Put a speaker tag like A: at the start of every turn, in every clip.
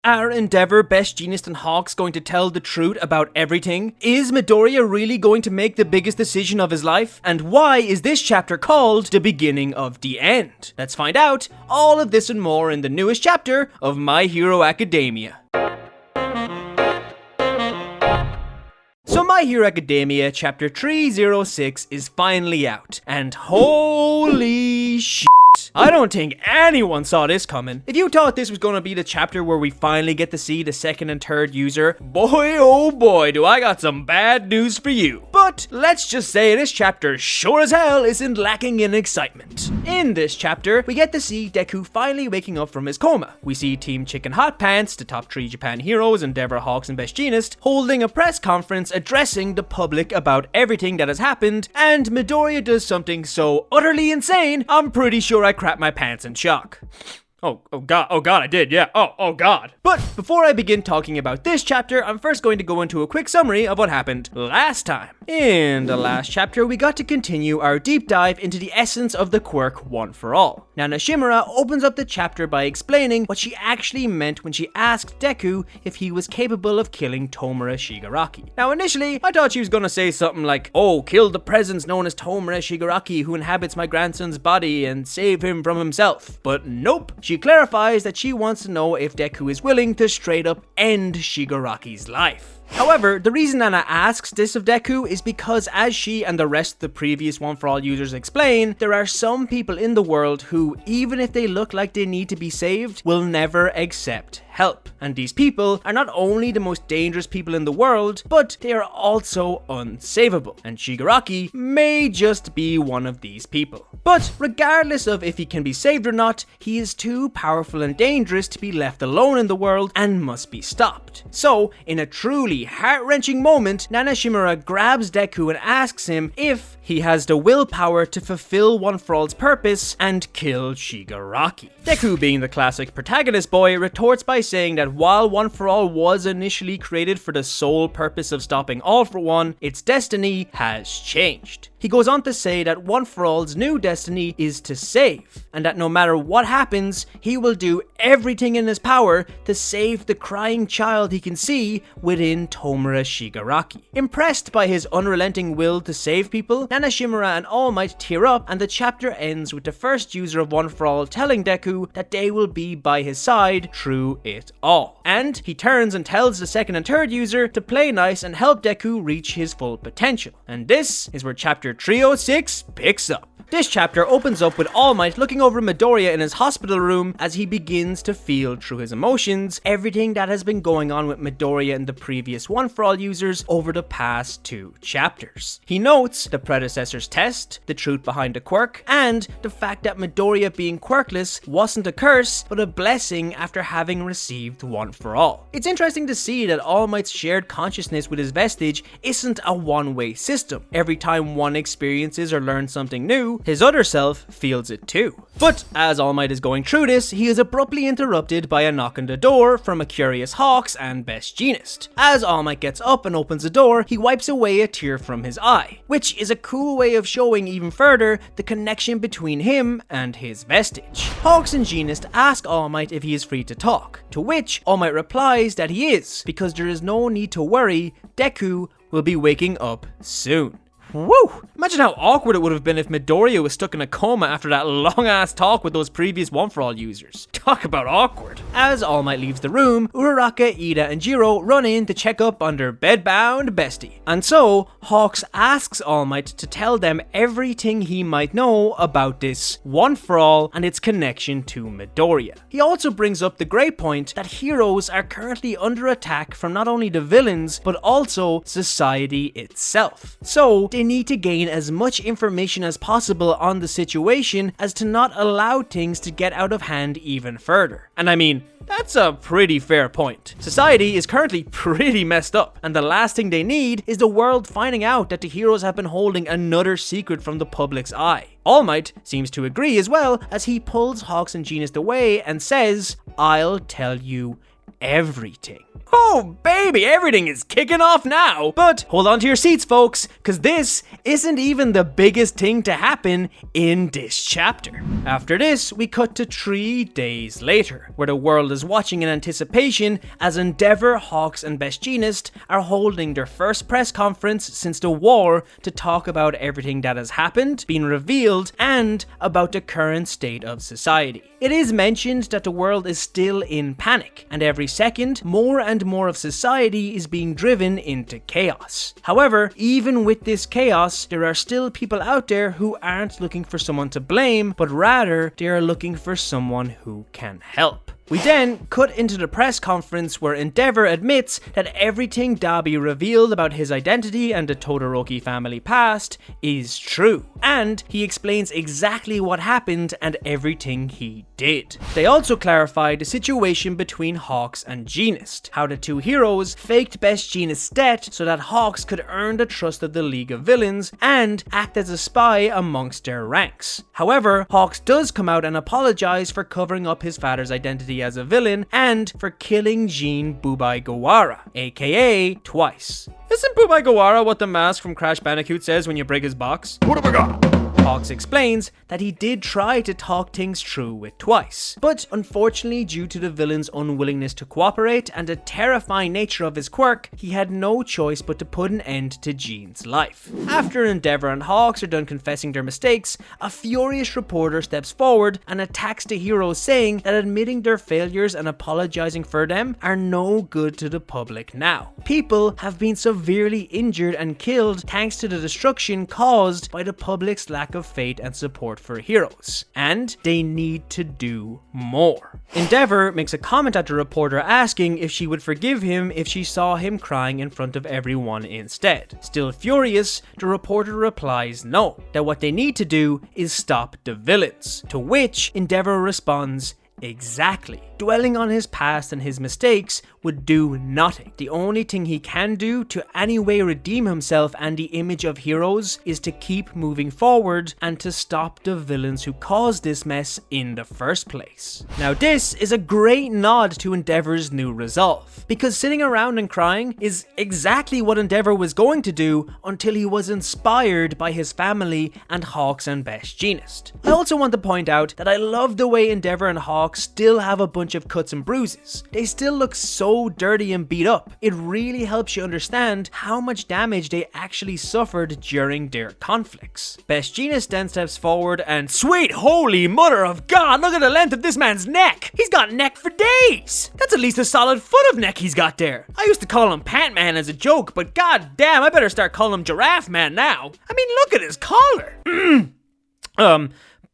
A: Are Endeavour, Best Jeanist and Hawks going to tell the truth about everything? Is Midoriya really going to make the biggest decision of his life? And why is this chapter called The Beginning of the End? Let's find out all of this and more in the newest chapter of My Hero Academia. So My Hero Academia chapter 306 is finally out, and holy shit, I don't think anyone saw this coming. If you thought this was going to be the chapter where we finally get to see the second and third user, boy oh boy do I got some bad news for you. But let's just say this chapter sure as hell isn't lacking in excitement. In this chapter, we get to see Deku finally waking up from his coma. We see Team Chicken Hot Pants, the top 3 Japan heroes, Endeavour, Hawks and Best Jeanist, holding a press conference addressing the public about everything that has happened, and Midoriya does something so utterly insane, I'm pretty sure I crap my pants in shock. Oh god, I did, yeah, oh god. But before I begin talking about this chapter, I'm first going to go into a quick summary of what happened last time. In the last chapter, we got to continue our deep dive into the essence of the quirk One for All. Now Nishimura opens up the chapter by explaining what she actually meant when she asked Deku if he was capable of killing Tomura Shigaraki. Now initially, I thought she was gonna say something like, oh, kill the presence known as Tomura Shigaraki who inhabits my grandson's body and save him from himself. But nope. She clarifies that she wants to know if Deku is willing to straight up end Shigaraki's life. However, the reason Nana asks this of Deku is because, as she and the rest of the previous One For All users explain, there are some people in the world who, even if they look like they need to be saved, will never accept help. And these people are not only the most dangerous people in the world, but they are also unsavable. And Shigaraki may just be one of these people. But regardless of if he can be saved or not, he is too powerful and dangerous to be left alone in the world and must be stopped. So, in a truly heart-wrenching moment, Nana Shimura grabs Deku and asks him if he has the willpower to fulfill One For All's purpose and kill Shigaraki. Deku, being the classic protagonist boy, retorts by saying that while One For All was initially created for the sole purpose of stopping All For One, its destiny has changed. He goes on to say that One For All's new destiny is to save, and that no matter what happens, he will do everything in his power to save the crying child he can see within Tomura Shigaraki. Impressed by his unrelenting will to save people, Nana Shimura and All Might tear up, and the chapter ends with the first user of One For All telling Deku that they will be by his side through it all. And he turns and tells the second and third user to play nice and help Deku reach his full potential. And this is where chapter 306 picks up. This chapter opens up with All Might looking over Midoriya in his hospital room as he begins to feel through his emotions everything that has been going on with Midoriya and the previous One For All users over the past 2 chapters. He notes the predecessor's test, the truth behind the quirk, and the fact that Midoriya being quirkless wasn't a curse, but a blessing after having received One For All. It's interesting to see that All Might's shared consciousness with his vestige isn't a one-way system. Every time one experiences or learns something new, his other self feels it too. But as All Might is going through this, he is abruptly interrupted by a knock on the door from a curious Hawks and Best Jeanist. As All Might gets up and opens the door, he wipes away a tear from his eye, which is a cool way of showing even further the connection between him and his vestige. Hawks and Jeanist ask All Might if he is free to talk, to which All Might replies that he is, because there is no need to worry, Deku will be waking up soon. Woo! Imagine how awkward it would have been if Midoriya was stuck in a coma after that long-ass talk with those previous One For All users. Talk about awkward. As All Might leaves the room, Uraraka, Ida, and Jiro run in to check up on their bedbound bestie. And so, Hawks asks All Might to tell them everything he might know about this One For All and its connection to Midoriya. He also brings up the great point that heroes are currently under attack from not only the villains, but also society itself. So, they need to gain as much information as possible on the situation as to not allow things to get out of hand even further. And I mean, that's a pretty fair point. Society is currently pretty messed up, and the last thing they need is the world finding out that the heroes have been holding another secret from the public's eye. All Might seems to agree as well, as he pulls Hawks and Jeanist away and says, "I'll tell you everything. Oh baby, everything is kicking off now! But hold on to your seats, folks, because this isn't even the biggest thing to happen in this chapter. After this, we cut to 3 days later, where the world is watching in anticipation as Endeavour, Hawks, and Best Jeanist are holding their first press conference since the war to talk about everything that has happened, been revealed, and about the current state of society. It is mentioned that the world is still in panic, and every second, more and more of society is being driven into chaos. However, even with this chaos, there are still people out there who aren't looking for someone to blame, but rather they are looking for someone who can help. We then cut into the press conference where Endeavour admits that everything Dabi revealed about his identity and the Todoroki family past is true, and he explains exactly what happened and everything he did. They also clarify the situation between Hawks and Jeanist, how the two heroes faked Best Jeanist's death so that Hawks could earn the trust of the League of Villains and act as a spy amongst their ranks. However, Hawks does come out and apologize for covering up his father's identity as a villain and for killing Jean Bubai Gawara, aka twice. Isn't Bubai Gawara what the mask from Crash Bandicoot says when you break his box? What have I got? Hawks explains that he did try to talk things through with Twice, but unfortunately due to the villain's unwillingness to cooperate and the terrifying nature of his quirk, he had no choice but to put an end to Jean's life. After Endeavour and Hawks are done confessing their mistakes, a furious reporter steps forward and attacks the heroes, saying that admitting their failures and apologizing for them are no good to the public now. People have been severely injured and killed thanks to the destruction caused by the public's lack of faith and support for heroes, and they need to do more. Endeavour makes a comment at the reporter asking if she would forgive him if she saw him crying in front of everyone instead. Still furious, the reporter replies no, that what they need to do is stop the villains, to which Endeavour responds, exactly. Dwelling on his past and his mistakes would do nothing. The only thing he can do to anyway redeem himself and the image of heroes is to keep moving forward and to stop the villains who caused this mess in the first place. Now this is a great nod to Endeavour's new resolve, because sitting around and crying is exactly what Endeavour was going to do until he was inspired by his family and Hawks and Best Jeanist. I also want to point out that I love the way Endeavour and Hawks still have a bunch of cuts and bruises. They still look so dirty and beat up. It really helps you understand how much damage they actually suffered during their conflicts. Best Jeanist then steps forward and sweet holy mother of God, look at the length of this man's neck. He's got neck for days. That's at least a solid foot of neck he's got there. I used to call him Pant Man as a joke, but god damn, I better start calling him Giraffe Man now. I mean, look at his collar.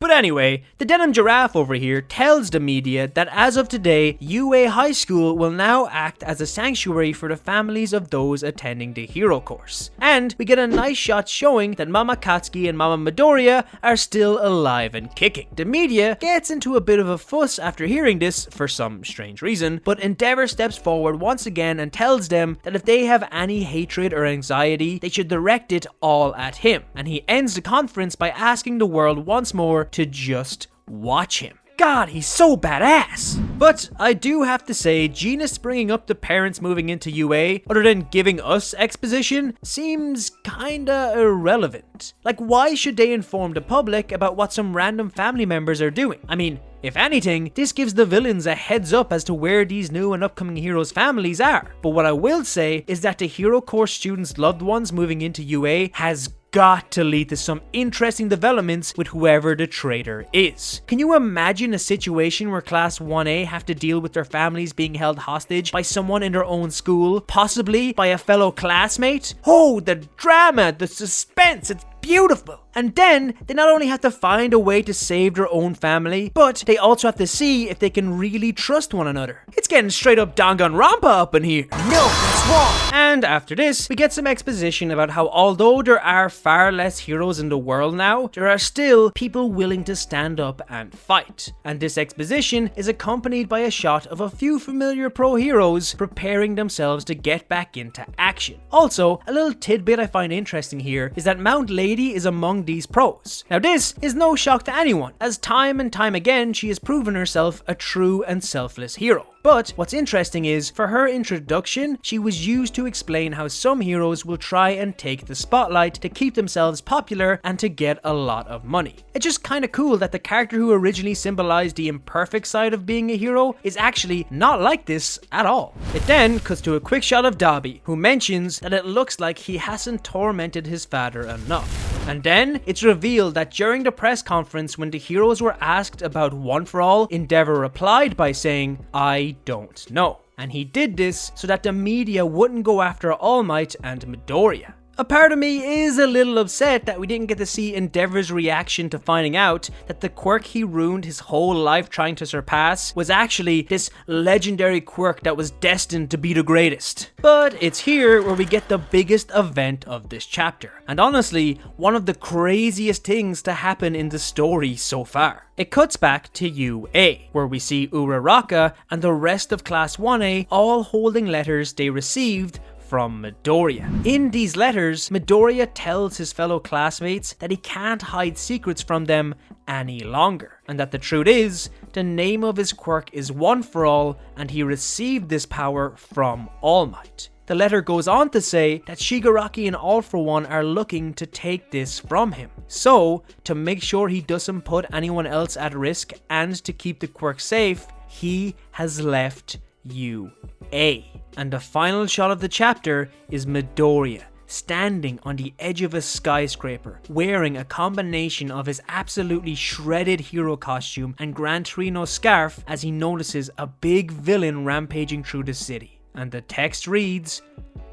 A: But anyway, the denim giraffe over here tells the media that as of today, UA High School will now act as a sanctuary for the families of those attending the hero course. And we get a nice shot showing that Mama Katsuki and Mama Midoriya are still alive and kicking. The media gets into a bit of a fuss after hearing this for some strange reason, but Endeavour steps forward once again and tells them that if they have any hatred or anxiety, they should direct it all at him. And he ends the conference by asking the world once more to just watch him. God, he's so badass. But I do have to say, Jeanist bringing up the parents moving into UA, other than giving us exposition, seems kinda irrelevant. Like, why should they inform the public about what some random family members are doing? I mean, if anything, this gives the villains a heads up as to where these new and upcoming heroes' families are. But what I will say is that the hero course students' loved ones moving into UA has got to lead to some interesting developments with whoever the traitor is. Can you imagine a situation where Class 1A have to deal with their families being held hostage by someone in their own school, possibly by a fellow classmate? Oh, the drama, the suspense, it's beautiful. And then they not only have to find a way to save their own family, but they also have to see if they can really trust one another. It's getting straight up Danganronpa up in here. No, that's wrong. And after this, we get some exposition about how although there are far less heroes in the world now, there are still people willing to stand up and fight. And this exposition is accompanied by a shot of a few familiar pro heroes preparing themselves to get back into action. Also, a little tidbit I find interesting here is that Mount Lady is among these pros. Now this is no shock to anyone, as time and time again she has proven herself a true and selfless hero. But what's interesting is, for her introduction, she was used to explain how some heroes will try and take the spotlight to keep themselves popular and to get a lot of money. It's just kinda cool that the character who originally symbolized the imperfect side of being a hero is actually not like this at all. It then cuts to a quick shot of Dabi, who mentions that it looks like he hasn't tormented his father enough. And then it's revealed that during the press conference when the heroes were asked about One for All, Endeavour replied by saying, "I don't know." And he did this so that the media wouldn't go after All Might and Midoriya. A part of me is a little upset that we didn't get to see Endeavor's reaction to finding out that the quirk he ruined his whole life trying to surpass was actually this legendary quirk that was destined to be the greatest. But it's here where we get the biggest event of this chapter, and honestly, one of the craziest things to happen in the story so far. It cuts back to UA, where we see Uraraka and the rest of Class 1A all holding letters they received from Midoriya. In these letters, Midoriya tells his fellow classmates that he can't hide secrets from them any longer, and that the truth is, the name of his quirk is One for All, and he received this power from All Might. The letter goes on to say that Shigaraki and All for One are looking to take this from him. So, to make sure he doesn't put anyone else at risk and to keep the quirk safe, he has left UA. And the final shot of the chapter is Midoriya standing on the edge of a skyscraper, wearing a combination of his absolutely shredded hero costume and Gran Torino scarf as he notices a big villain rampaging through the city. And the text reads,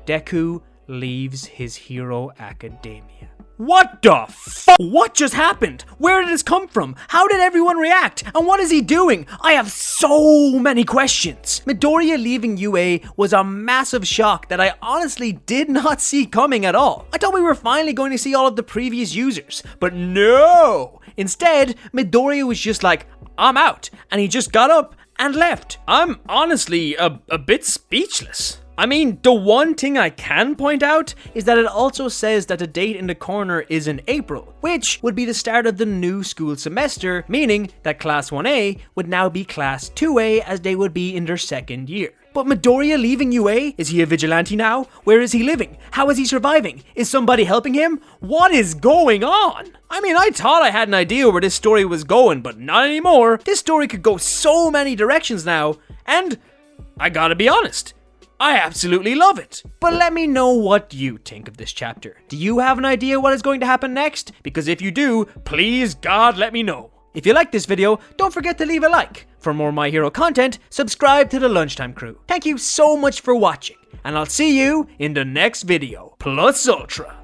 A: "Deku leaves his hero academia." What the fuck? What just happened? Where did this come from? How did everyone react? And what is he doing? I have so many questions. Midoriya leaving UA was a massive shock that I honestly did not see coming at all. I thought we were finally going to see all of the previous users, but no! Instead, Midoriya was just like, "I'm out," and he just got up and left. I'm honestly a bit speechless. I mean, the one thing I can point out is that it also says that the date in the corner is in April, which would be the start of the new school semester, meaning that Class 1A would now be Class 2A as they would be in their second year. But Midoriya leaving UA? Is he a vigilante now? Where is he living? How is he surviving? Is somebody helping him? What is going on? I mean, I thought I had an idea where this story was going, but not anymore. This story could go so many directions now, and I gotta be honest, I absolutely love it. But let me know what you think of this chapter. Do you have an idea what is going to happen next? Because if you do, please God let me know. If you like this video, don't forget to leave a like. For more My Hero content, subscribe to the Lunchtime crew. Thank you so much for watching, and I'll see you in the next video. Plus Ultra.